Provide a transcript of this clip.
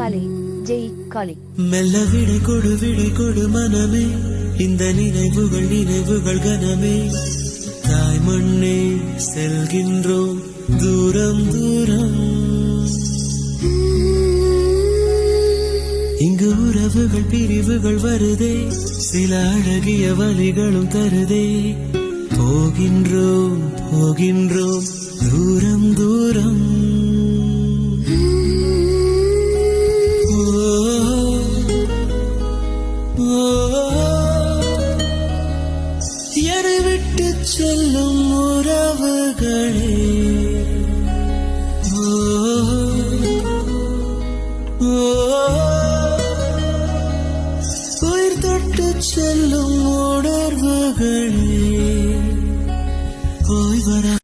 காளி ஜெய் காளி. மெல்ல விடை கொடு மனமே, இந்த நினைவுகள் கனமே. தாய் மண்ணே செல்கின்றோம் தூரம் தூரம். இங்கு உறவுகள் பிரிவுகள் வருதே, சில அழகிய வழிகளும் தருதே. போகின்றோம் தூரம் தூரம். என்னை விட்டு செல்லும் உறவுகளே, உயிர் தொட்டு செல்லும் உணர்வுகளே, போய் வர